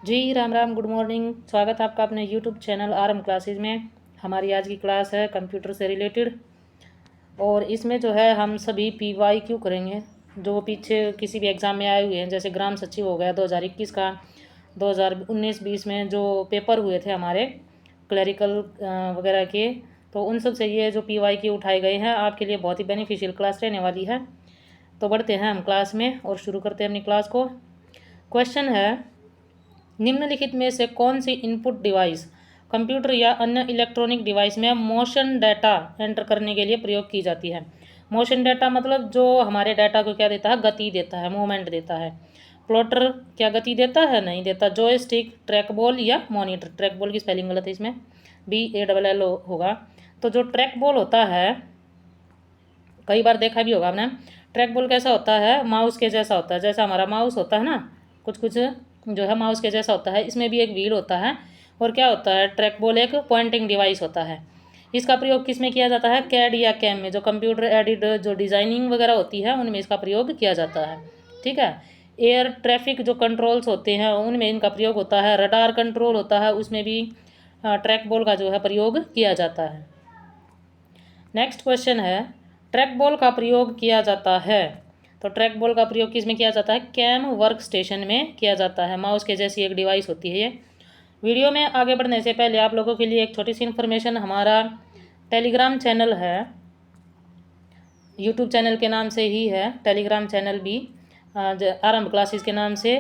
जी Ram Ram, good morning. स्वागत है आपका अपने यूट्यूब चैनल आरएम क्लासेज में। हमारी आज की क्लास है कंप्यूटर से रिलेटेड और इसमें जो है हम सभी PYQ करेंगे जो पीछे किसी भी एग्ज़ाम में आए हुए हैं। जैसे ग्राम सचिव हो गया 2021 का, 2019-20 में जो पेपर हुए थे हमारे क्लरिकल वगैरह के, तो उन सब से ये जो PYQ उठाए गए हैं आपके लिए बहुत ही बेनिफिशियल क्लास रहने वाली है। तो बढ़ते हैं हम क्लास में और शुरू करते हैं अपनी क्लास को। क्वेश्चन है, निम्नलिखित में से कौन सी इनपुट डिवाइस कंप्यूटर या अन्य इलेक्ट्रॉनिक डिवाइस में मोशन डाटा एंटर करने के लिए प्रयोग की जाती है। मोशन डाटा मतलब जो हमारे डाटा को क्या देता है, गति देता है, मूवमेंट देता है। प्लॉटर क्या गति देता है, नहीं देता। जॉयस्टिक, ट्रैक बॉल या मॉनिटर। ट्रैक बॉल की स्पेलिंग गलत है, इसमें BALL होगा। तो जो ट्रैक बॉल होता है, कई बार देखा भी होगा आपने, ट्रैक बॉल कैसा होता है, माउस के जैसा होता है। जैसा हमारा माउस होता है ना, कुछ कुछ जो है माउस के जैसा होता है। इसमें भी एक व्हील होता है और क्या होता है, ट्रैक बॉल एक पॉइंटिंग डिवाइस होता है। इसका प्रयोग किस में किया जाता है, कैड या कैम में। जो कंप्यूटर एडिड जो डिज़ाइनिंग वगैरह होती है उनमें इसका प्रयोग किया जाता है। ठीक है। एयर ट्रैफिक जो कंट्रोल्स होते हैं उनमें इनका प्रयोग होता है। रडार कंट्रोल होता है, उसमें भी ट्रैक बॉल का जो है प्रयोग किया जाता है। नेक्स्ट क्वेश्चन है, ट्रैक बॉल का प्रयोग किया जाता है, तो ट्रैक बॉल का प्रयोग किस में किया जाता है, कैम वर्क स्टेशन में किया जाता है। माउस के जैसी एक डिवाइस होती है ये। वीडियो में आगे बढ़ने से पहले आप लोगों के लिए एक छोटी सी इन्फॉर्मेशन, हमारा टेलीग्राम चैनल है, यूट्यूब चैनल के नाम से ही है, टेलीग्राम चैनल भी आरंभ क्लासेस के नाम से।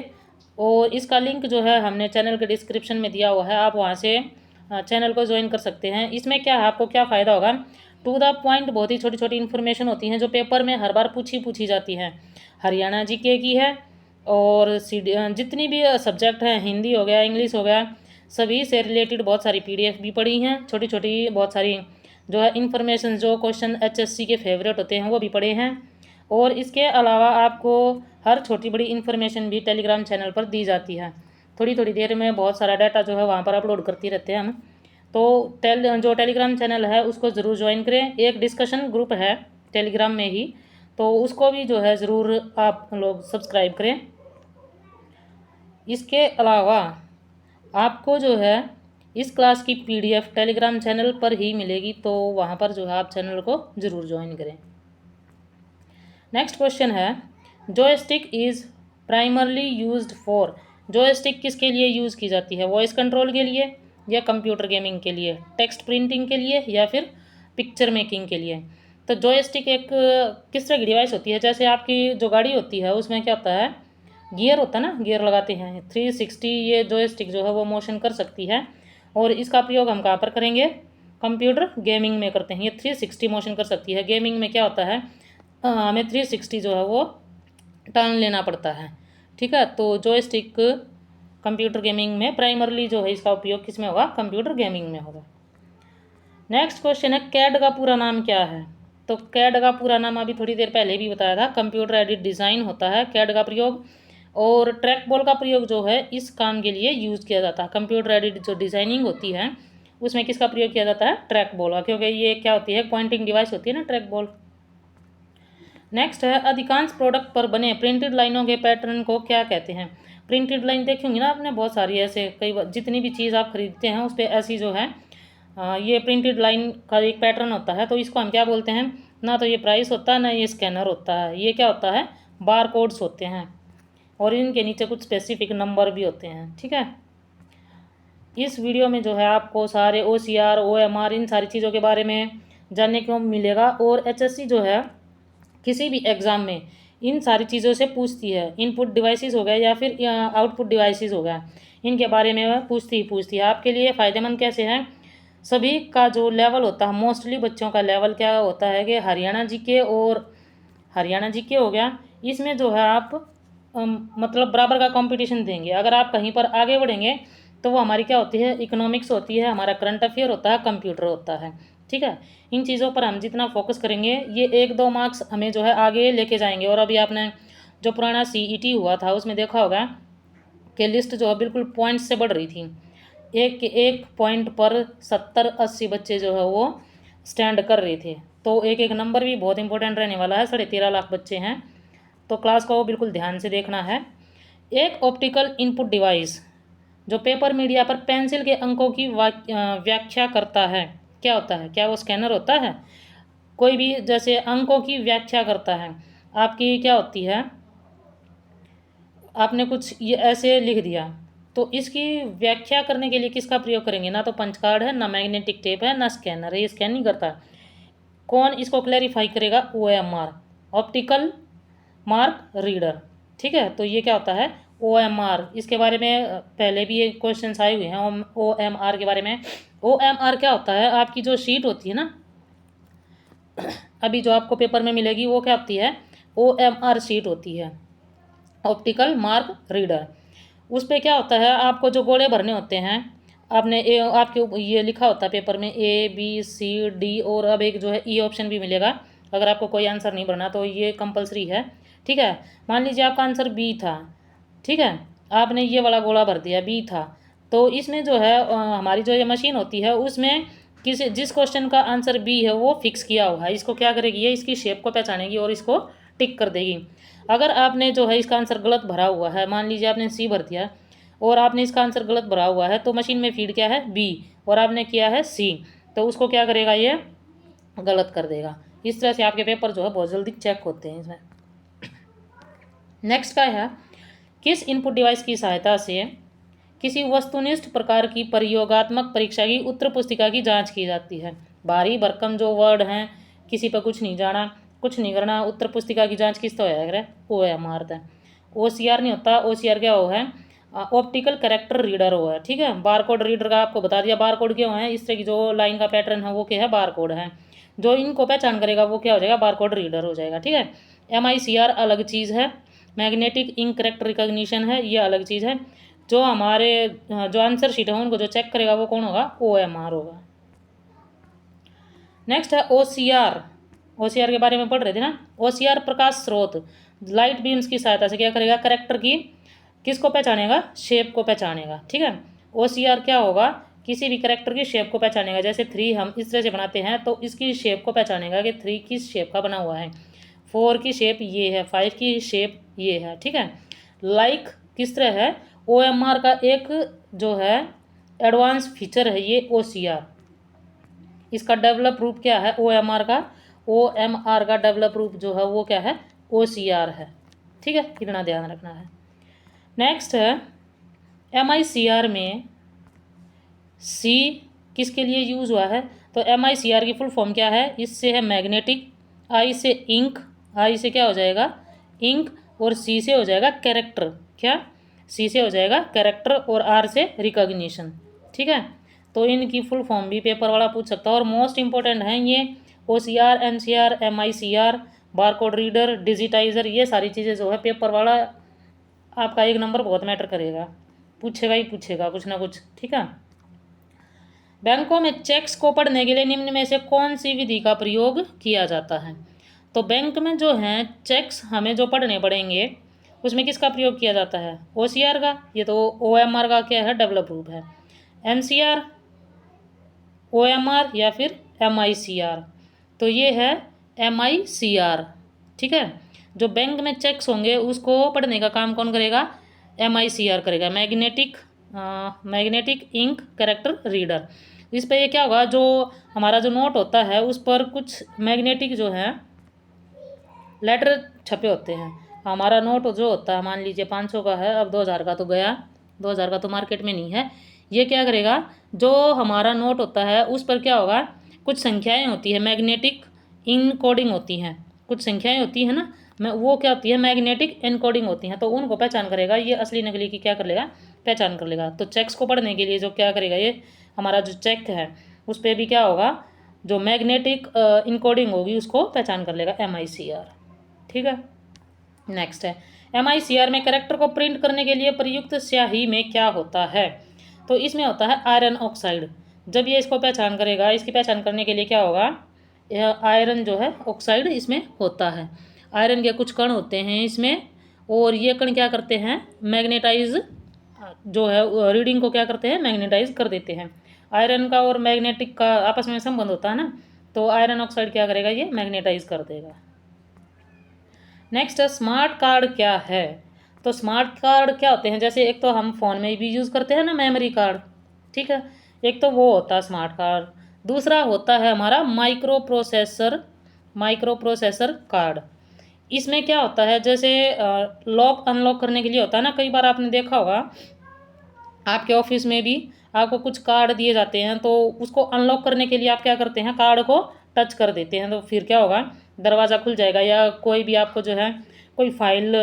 और इसका लिंक जो है हमने चैनल के डिस्क्रिप्शन में दिया हुआ है, आप वहाँ से चैनल को ज्वाइन कर सकते हैं। इसमें क्या है, आपको क्या फ़ायदा होगा, टू द पॉइंट बहुत ही छोटी छोटी इन्फॉर्मेशन होती हैं जो पेपर में हर बार पूछी जाती हैं। हरियाणा जीके की है और जितनी भी सब्जेक्ट हैं, हिंदी हो गया, इंग्लिश हो गया, सभी से रिलेटेड बहुत सारी PDF भी पढ़ी हैं, छोटी छोटी बहुत सारी जो है इन्फॉर्मेशन, जो क्वेश्चन HSC के फेवरेट होते हैं वो भी पढ़े हैं। और इसके अलावा आपको हर छोटी बड़ी इन्फॉर्मेशन भी टेलीग्राम चैनल पर दी जाती है। थोड़ी थोड़ी देर में बहुत सारा डाटा जो है वहाँ पर अपलोड करते रहते हैं हम। तो जो टेलीग्राम चैनल है उसको ज़रूर ज्वाइन करें। एक डिस्कशन ग्रुप है टेलीग्राम में ही, तो उसको भी जो है ज़रूर आप लोग सब्सक्राइब करें। इसके अलावा आपको जो है इस क्लास की PDF टेलीग्राम चैनल पर ही मिलेगी, तो वहाँ पर जो है आप चैनल को ज़रूर ज्वाइन करें। नेक्स्ट क्वेश्चन है, joystick is primarily used for. Joystick किसके लिए यूज़ की जाती है, वॉइस कंट्रोल के लिए या कंप्यूटर गेमिंग के लिए, टेक्स्ट प्रिंटिंग के लिए या फिर पिक्चर मेकिंग के लिए। तो जॉयस्टिक एक किस तरह की डिवाइस होती है, जैसे आपकी जो गाड़ी होती है उसमें क्या होता है, गियर होता है ना, गियर लगाते हैं 360, ये जॉयस्टिक जो है वो मोशन कर सकती है। और इसका प्रयोग हम कहाँ पर करेंगे, कंप्यूटर गेमिंग में करते हैं। ये 360 मोशन कर सकती है। गेमिंग में क्या होता है, हमें 360 जो है वो टर्न लेना पड़ता है। ठीक है। तो जॉयस्टिक कंप्यूटर गेमिंग में प्राइमरली जो है इसका उपयोग किस में होगा, कंप्यूटर गेमिंग में होगा। नेक्स्ट क्वेश्चन है, कैड का पूरा नाम क्या है। तो कैड का पूरा नाम अभी थोड़ी देर पहले भी बताया था, कंप्यूटर एडेड डिज़ाइन होता है कैड का प्रयोग। और ट्रैक बॉल का प्रयोग जो है इस काम के लिए यूज़ किया जाता है। कंप्यूटर एडेड जो डिज़ाइनिंग होती है उसमें किसका प्रयोग किया जाता है, ट्रैक बॉल का, क्योंकि ये क्या होती है, पॉइंटिंग डिवाइस होती है ना ट्रैक बॉल। नेक्स्ट है, अधिकांश प्रोडक्ट पर बने प्रिंटेड लाइनों के पैटर्न को क्या कहते हैं। प्रिंटेड लाइन देखी होंगी ना आपने, बहुत सारी ऐसे, कई जितनी भी चीज़ आप खरीदते हैं उस पर ऐसी जो है ये प्रिंटेड लाइन का एक पैटर्न होता है, तो इसको हम क्या बोलते हैं, ना तो ये प्राइस होता है ना ये स्कैनर होता है, ये क्या होता है, बार कोड्स होते हैं और इनके नीचे कुछ स्पेसिफिक नंबर भी होते हैं। ठीक है। इस वीडियो में जो है आपको सारे OCR OMR इन सारी चीज़ों के बारे में जानने को मिलेगा। और HSC जो है किसी भी एग्ज़ाम में इन सारी चीज़ों से पूछती है। इनपुट डिवाइसेस हो गया या फिर आउटपुट डिवाइसेस हो गया, इनके बारे में वह पूछती है। आपके लिए फ़ायदेमंद कैसे हैं, सभी का जो लेवल होता है, मोस्टली बच्चों का लेवल क्या होता है कि हरियाणा जीके हो गया, इसमें जो है आप मतलब बराबर का कंपटीशन देंगे। अगर आप कहीं पर आगे बढ़ेंगे तो वो हमारी क्या होती है, इकोनॉमिक्स होती है, हमारा करंट अफेयर होता है, कंप्यूटर होता है। ठीक है। इन चीज़ों पर हम जितना फोकस करेंगे ये 1-2 मार्क्स हमें जो है आगे लेके जाएंगे। और अभी आपने जो पुराना CET हुआ था उसमें देखा होगा कि लिस्ट जो है बिल्कुल पॉइंट्स से बढ़ रही थी। एक एक पॉइंट पर 70-80 बच्चे जो है वो स्टैंड कर रहे थे। तो एक एक नंबर भी बहुत इंपॉर्टेंट रहने वाला है। 13.5 लाख बच्चे हैं, तो क्लास को बिल्कुल ध्यान से देखना है। एक ऑप्टिकल इनपुट डिवाइस जो पेपर मीडिया पर पेंसिल के अंकों की व्याख्या करता है क्या होता है? क्या वो स्कैनर होता है? कोई भी जैसे अंकों की व्याख्या करता है, आपकी क्या होती है, आपने कुछ ये ऐसे लिख दिया, तो इसकी व्याख्या करने के लिए किसका प्रयोग करेंगे? ना तो पंच कार्ड है, ना मैग्नेटिक टेप है, ना स्कैनर है, ये स्कैन नहीं करता। कौन इसको क्लैरिफाई करेगा? OMR, optical mark reader. ठीक है, तो ये क्या होता है? OMR। इसके बारे में पहले भी ये क्वेश्चन आए हुए हैं OMR के बारे में। OMR क्या होता है? आपकी जो शीट होती है ना, अभी जो आपको पेपर में मिलेगी वो क्या होती है? OMR शीट होती है, ऑप्टिकल मार्क रीडर। उस पर क्या होता है, आपको जो गोले भरने होते हैं, आपने आपके ये लिखा होता है पेपर में ABCD, और अब एक जो है E ऑप्शन भी मिलेगा अगर आपको कोई आंसर नहीं भरना, तो ये कंपलसरी है। ठीक है, मान लीजिए आपका आंसर B था, ठीक है, आपने ये वाला गोला भर दिया, B था, तो इसमें जो है हमारी जो ये मशीन होती है उसमें जिस क्वेश्चन का आंसर B है वो फिक्स किया हुआ है, इसको क्या करेगी, ये इसकी शेप को पहचानेगी और इसको टिक कर देगी। अगर आपने जो है इसका आंसर गलत भरा हुआ है, मान लीजिए आपने C भर दिया और आपने इसका आंसर गलत भरा हुआ है, तो मशीन में फीड क्या है? B, और आपने किया है C, तो उसको क्या करेगा? ये गलत कर देगा। इस तरह से आपके पेपर जो है बहुत जल्दी चेक होते हैं इसमें। नेक्स्ट का है, किस इनपुट डिवाइस की सहायता से किसी वस्तुनिष्ठ प्रकार की प्रयोगात्मक परीक्षा की उत्तर पुस्तिका की जांच की जाती है? भारी भरकम जो वर्ड हैं, किसी पर कुछ नहीं जाना, कुछ नहीं करना, उत्तर पुस्तिका की जांच किस तो है? OMR है। OCR नहीं होता, OCR क्या हो है? ऑप्टिकल कैरेक्टर रीडर हो है। ठीक है, बारकोड रीडर का आपको बता दिया, बारकोड क्यों है, इस तरह की जो लाइन का पैटर्न है वो क्या है? बारकोड है। जो इनको पहचान करेगा वो क्या हो जाएगा? बारकोड रीडर हो जाएगा। ठीक है, MICR अलग चीज़ है, मैग्नेटिक इंक करेक्टर रिकॉग्निशन है, ये अलग चीज़ है। जो हमारे जो आंसर शीट है उनको जो चेक करेगा वो कौन होगा? OMR होगा। नेक्स्ट है OCR के बारे में पढ़ रहे थे ना। OCR प्रकाश स्रोत लाइट बीम्स की सहायता से क्या करेगा? करेक्टर की किसको पहचानेगा? शेप को पहचानेगा। ठीक है, OCR क्या होगा? किसी भी करेक्टर की शेप को पहचानेगा। जैसे 3 हम इस तरह से बनाते हैं तो इसकी शेप को पहचानेगा कि 3 किस शेप का बना हुआ है, 4 की शेप ये है, 5 की शेप ये है। ठीक है, लाइक किस तरह है? OMR का एक जो है एडवांस फीचर है ये OCR। इसका डेवलप रूप क्या है? OMR का डेवलप रूप जो है वो क्या है? OCR है। ठीक है, इतना ध्यान रखना है। नेक्स्ट है MICR में C किसके लिए यूज़ हुआ है? तो MICR की फुल फॉर्म क्या है? इससे है मैग्नेटिक, I से इंक, I से क्या हो जाएगा? इंक, और C से हो जाएगा कैरेक्टर। क्या? C से हो जाएगा कैरेक्टर और R से रिकॉग्निशन। ठीक है, तो इनकी फुल फॉर्म भी पेपर वाला पूछ सकता है, और मोस्ट इंपॉर्टेंट हैं ये OCR, MCR, MICR, barcode reader, digitiser, ये सारी चीज़ें जो है पेपर वाला आपका 1 नंबर बहुत मैटर करेगा, पूछेगा ही पूछेगा कुछ ना कुछ। ठीक है, बैंकों में चेक्स को पढ़ने के लिए निम्न में से कौन सी विधि का प्रयोग किया जाता है? तो बैंक में जो हैं चेक्स हमें जो पढ़ने पड़ेंगे उसमें किसका प्रयोग किया जाता है? OCR का। ये तो OMR का क्या है? डेवलप रूप है। MCR, OMR या फिर MICR, तो ये है MICR। ठीक है, जो बैंक में चेक्स होंगे उसको पढ़ने का काम कौन करेगा? MICR करेगा, मैग्नेटिक इंक करेक्टर रीडर। इस पर ये क्या होगा? जो हमारा जो नोट होता है उस पर कुछ मैग्नेटिक जो है लेटर छपे होते हैं। हमारा नोट जो होता है, मान लीजिए 500 का है, अब 2000 का तो गया, 2000 का तो मार्केट में नहीं है। ये क्या करेगा? जो हमारा नोट होता है उस पर क्या होगा? कुछ संख्याएं होती है, मैग्नेटिक इनकोडिंग होती हैं, कुछ संख्याएं होती हैं ना, वो क्या होती है? मैग्नेटिक इनकोडिंग होती हैं, तो उनको पहचान करेगा ये, असली नकली की क्या कर लेगा? पहचान कर लेगा। तो चेक्स को पढ़ने के लिए जो क्या करेगा, ये हमारा जो चेक है उस पर भी क्या होगा? जो मैग्नेटिक इनकोडिंग होगी उसको पहचान कर लेगा MICR। ठीक है, नेक्स्ट है MICR में कैरेक्टर को प्रिंट करने के लिए प्रयुक्त स्याही में क्या होता है? तो इसमें होता है आयरन ऑक्साइड। जब ये इसको पहचान करेगा, इसकी पहचान करने के लिए क्या होगा? यह आयरन जो है ऑक्साइड इसमें होता है। आयरन के कुछ कण होते हैं इसमें, और ये कण क्या करते हैं? मैग्नेटाइज जो है रीडिंग को क्या करते हैं? मैग्नेटाइज कर देते हैं। आयरन का और मैग्नेटिक का आपस में संबंध होता है ना, तो आयरन ऑक्साइड क्या करेगा? ये मैग्नेटाइज कर देगा। नेक्स्ट स्मार्ट कार्ड क्या है? तो स्मार्ट कार्ड क्या होते हैं, जैसे एक तो हम फ़ोन में भी यूज़ करते हैं ना मेमोरी कार्ड, ठीक है, एक तो वो होता है स्मार्ट कार्ड। दूसरा होता है हमारा माइक्रो प्रोसेसर कार्ड। इसमें क्या होता है, जैसे लॉक अनलॉक करने के लिए होता है ना, कई बार आपने देखा होगा आपके ऑफिस में भी आपको कुछ कार्ड दिए जाते हैं, तो उसको अनलॉक करने के लिए आप क्या करते हैं, कार्ड को टच कर देते हैं, तो फिर क्या होगा, दरवाज़ा खुल जाएगा। या कोई भी आपको जो है कोई फाइल,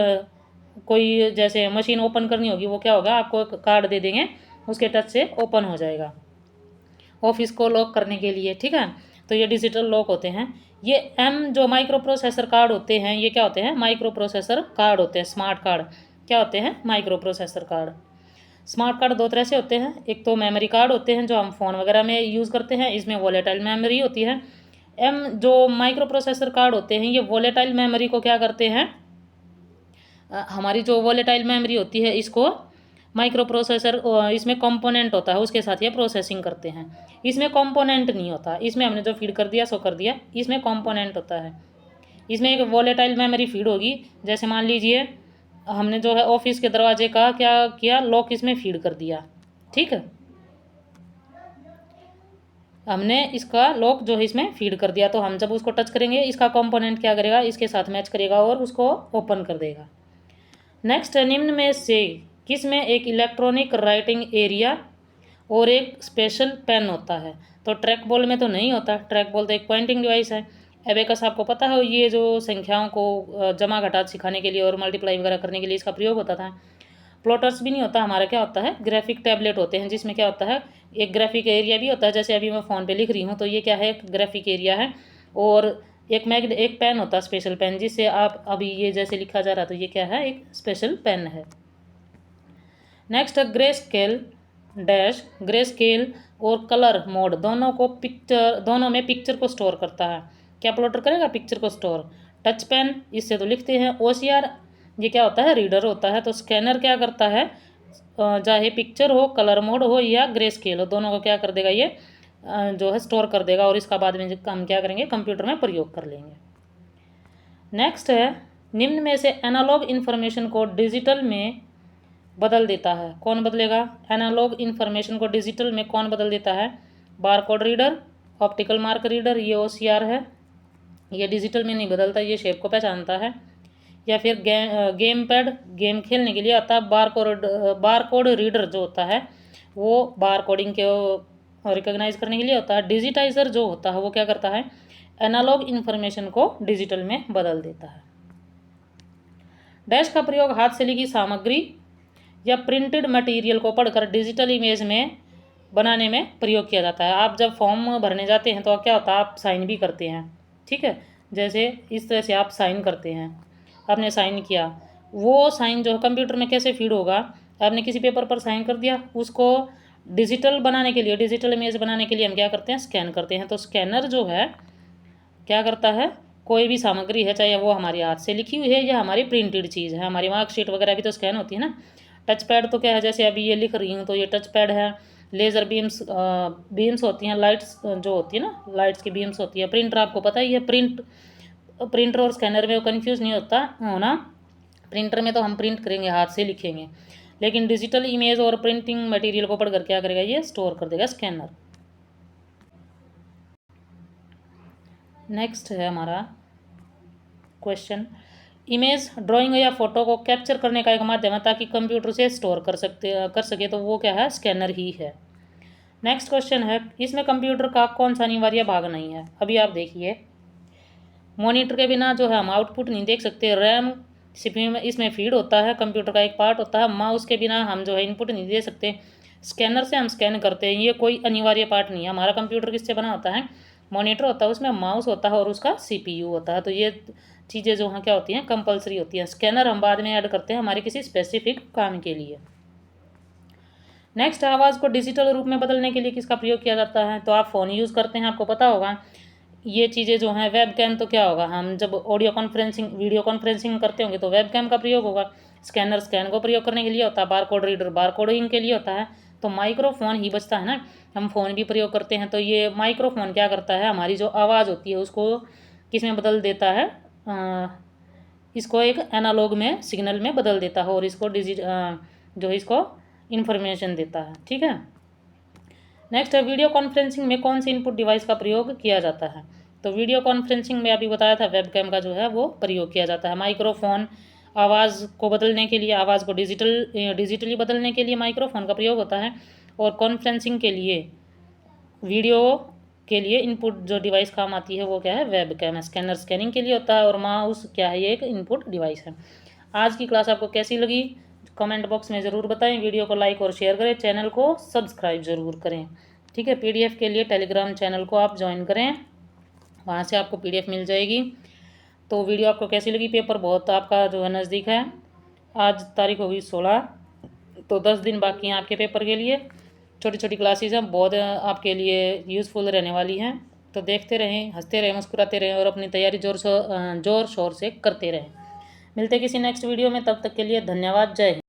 कोई जैसे मशीन ओपन करनी होगी, वो क्या होगा, आपको एक कार्ड दे देंगे, उसके टच से ओपन हो जाएगा ऑफिस को लॉक करने के लिए, ठीक है। तो ये डिजिटल लॉक होते हैं। ये जो माइक्रो प्रोसेसर कार्ड होते हैं, ये क्या होते हैं, माइक्रो प्रोसेसर कार्ड होते हैं। स्मार्ट कार्ड क्या होते हैं, micro processor card. Smart card दो तरह से होते हैं, एक तो मेमोरी कार्ड होते हैं जो हम फ़ोन वगैरह में यूज़ करते हैं, इसमें वोलेटाइल मेमोरी होती है। जो माइक्रो प्रोसेसर कार्ड होते हैं, ये वोलेटाइल मेमोरी को क्या करते हैं, हमारी जो वोलेटाइल मेमोरी होती है इसको माइक्रो प्रोसेसर, इसमें कंपोनेंट होता है उसके साथ ये प्रोसेसिंग करते हैं। इसमें कंपोनेंट नहीं होता, इसमें हमने जो फीड कर दिया सो कर दिया, इसमें कंपोनेंट होता है। इसमें एक वोलेटाइल मेमोरी फीड होगी, जैसे मान लीजिए हमने जो है ऑफिस के दरवाजे का क्या किया, लॉक इसमें फीड कर दिया, ठीक है, हमने इसका लॉक जो है इसमें फीड कर दिया, तो हम जब उसको टच करेंगे इसका कंपोनेंट क्या करेगा, इसके साथ मैच करेगा और उसको ओपन कर देगा। नेक्स्ट है, निम्न में से किस में एक इलेक्ट्रॉनिक राइटिंग एरिया और एक स्पेशल पेन होता है। तो ट्रैक बॉल में तो नहीं होता, ट्रैक बॉल तो एक पॉइंटिंग डिवाइस है। एबेकस आपको पता है, ये जो संख्याओं को जमा घटा सिखाने के लिए और मल्टीप्लाई वगैरह करने के लिए इसका प्रयोग होता था। प्लॉटर्स भी नहीं होता, हमारा क्या होता है, ग्राफिक टैबलेट होते हैं, जिसमें क्या होता है, एक ग्राफिक एरिया भी होता है, जैसे अभी मैं फ़ोन पे लिख रही हूँ, तो ये क्या है, एक ग्राफिक एरिया है। और एक पेन होता है, स्पेशल पेन, जिससे आप अभी ये जैसे लिखा जा रहा, तो ये क्या है, एक स्पेशल पेन है। नेक्स्ट है grey scale dash, grey scale और कलर मोड दोनों में पिक्चर को स्टोर करता है। क्या प्लॉटर करेगा, पिक्चर को स्टोर। टच पेन, इससे तो लिखते हैं। ओसीआर, ये क्या होता है, रीडर होता है। तो स्कैनर क्या करता है, चाहे पिक्चर हो, कलर मोड हो या ग्रे स्केल हो, दोनों को क्या कर देगा, ये जो है स्टोर कर देगा, और इसका बाद में हम क्या करेंगे, कंप्यूटर में प्रयोग कर लेंगे। नेक्स्ट है, निम्न में से एनालॉग इन्फॉर्मेशन को डिजिटल में बदल देता है, कौन बदलेगा, एनालॉग इन्फॉर्मेशन को डिजिटल में कौन बदल देता है। Barcode reader, optical mark reader, ये ओसीआर है, ये डिजिटल में नहीं बदलता, ये शेप को पहचानता है। या फिर गेम पैड, गेम खेलने के लिए आता है। बारकोड रीडर जो होता है वो बार कोडिंग के रिकॉग्नाइज करने के लिए होता है। डिजिटाइजर जो होता है वो क्या करता है, एनालॉग इन्फॉर्मेशन को डिजिटल में बदल देता है। डैश का प्रयोग हाथ से लिखी सामग्री या प्रिंटेड मटेरियल को पढ़कर डिजिटल इमेज में बनाने में प्रयोग किया जाता है। आप जब फॉर्म भरने जाते हैं तो क्या होता है, आप साइन भी करते हैं, ठीक है, जैसे इस तरह से आप साइन करते हैं, आपने साइन किया, वो साइन जो है कंप्यूटर में कैसे फीड होगा, आपने किसी पेपर पर साइन कर दिया, उसको डिजिटल बनाने के लिए, डिजिटल इमेज बनाने के लिए हम क्या करते हैं, स्कैन करते हैं। तो स्कैनर जो है क्या करता है, कोई भी सामग्री है, चाहे वो हमारे हाथ से लिखी हुई है या हमारी प्रिंटेड चीज़ है, हमारी मार्कशीट वगैरह भी तो स्कैन होती है ना। टच पैड तो क्या है, जैसे अभी ये लिख रही हूँ तो ये टच पैड है। लेज़र बीम्स होती हैं, लाइट्स जो होती है ना, लाइट्स की बीम्स होती है। प्रिंटर आपको पता ही है, प्रिंटर और स्कैनर में वो कन्फ्यूज़ नहीं होना। प्रिंटर में तो हम प्रिंट करेंगे, हाथ से लिखेंगे, लेकिन डिजिटल इमेज और प्रिंटिंग मटेरियल को पढ़कर क्या करेगा, ये स्टोर कर देगा स्कैनर। नेक्स्ट है हमारा क्वेश्चन, इमेज, ड्राइंग या फोटो को कैप्चर करने का एक माध्यम है ताकि कंप्यूटर से स्टोर कर सके, तो वो क्या है, स्कैनर ही है। नेक्स्ट क्वेश्चन है, इसमें कंप्यूटर का कौन सा अनिवार्य भाग नहीं है। अभी आप देखिए, मॉनिटर के बिना जो है हम आउटपुट नहीं देख सकते। रैम सीपीयू में इसमें फीड होता है, कंप्यूटर का एक पार्ट होता है। माउस के बिना हम जो है इनपुट नहीं दे सकते। स्कैनर से हम स्कैन करते हैं, ये कोई अनिवार्य पार्ट नहीं है। हमारा कंप्यूटर किससे बना होता है, मॉनिटर होता है, उसमें माउस होता है और उसका सीपीयू होता है। तो ये चीज़ें जो हैं क्या होती हैं, कंपलसरी होती हैं। स्कैनर हम बाद में ऐड करते हैं हमारे किसी स्पेसिफिक काम के लिए। नेक्स्ट, आवाज़ को डिजिटल रूप में बदलने के लिए किसका प्रयोग किया जाता है। तो आप फ़ोन यूज़ करते हैं, आपको पता होगा ये चीज़ें जो हैं। वेब कैम तो क्या होगा, हम जब वीडियो कॉन्फ्रेंसिंग करते होंगे तो वेब कैम का प्रयोग होगा। स्कैनर स्कैन को प्रयोग करने के लिए होता है। बारकोड रीडर बारकोडिंग के लिए होता है। तो माइक्रोफोन ही बचता है ना, हम फ़ोन भी प्रयोग करते हैं। तो ये माइक्रोफोन क्या करता है, हमारी जो आवाज़ होती है उसको किस में बदल देता है, इसको एक एनालॉग में सिग्नल में बदल देता है और इसको जो इसको इन्फॉर्मेशन देता है। ठीक है। नेक्स्ट है वीडियो कॉन्फ्रेंसिंग में कौन सी इनपुट डिवाइस का प्रयोग किया जाता है। तो वीडियो कॉन्फ्रेंसिंग में अभी बताया था वेबकैम का जो है वो प्रयोग किया जाता है। माइक्रोफोन आवाज़ को बदलने के लिए, आवाज़ को डिजिटली बदलने के लिए माइक्रोफोन का प्रयोग होता है। और कॉन्फ्रेंसिंग के लिए, वीडियो के लिए इनपुट जो डिवाइस काम आती है वो क्या है, वेबकैम। स्कैनर स्कैनिंग के लिए होता है और माउस क्या है, ये एक इनपुट डिवाइस है। आज की क्लास आपको कैसी लगी कमेंट बॉक्स में ज़रूर बताएं। वीडियो को लाइक और शेयर करें, चैनल को सब्सक्राइब ज़रूर करें। ठीक है। पीडीएफ के लिए टेलीग्राम चैनल को आप ज्वाइन करें, वहाँ से आपको पीडीएफ मिल जाएगी। तो वीडियो आपको कैसी लगी, पेपर बहुत आपका जो है नज़दीक है। आज तारीख होगी 16, तो 10 दिन बाकी हैं आपके पेपर के लिए। छोटी छोटी क्लासेस हैं, बहुत आपके लिए यूज़फुल रहने वाली हैं। तो देखते रहें, हंसते रहें, मुस्कुराते रहें और अपनी तैयारी जोर शोर से करते रहें। मिलते किसी नेक्स्ट वीडियो में, तब तक के लिए धन्यवाद। जय हिंद।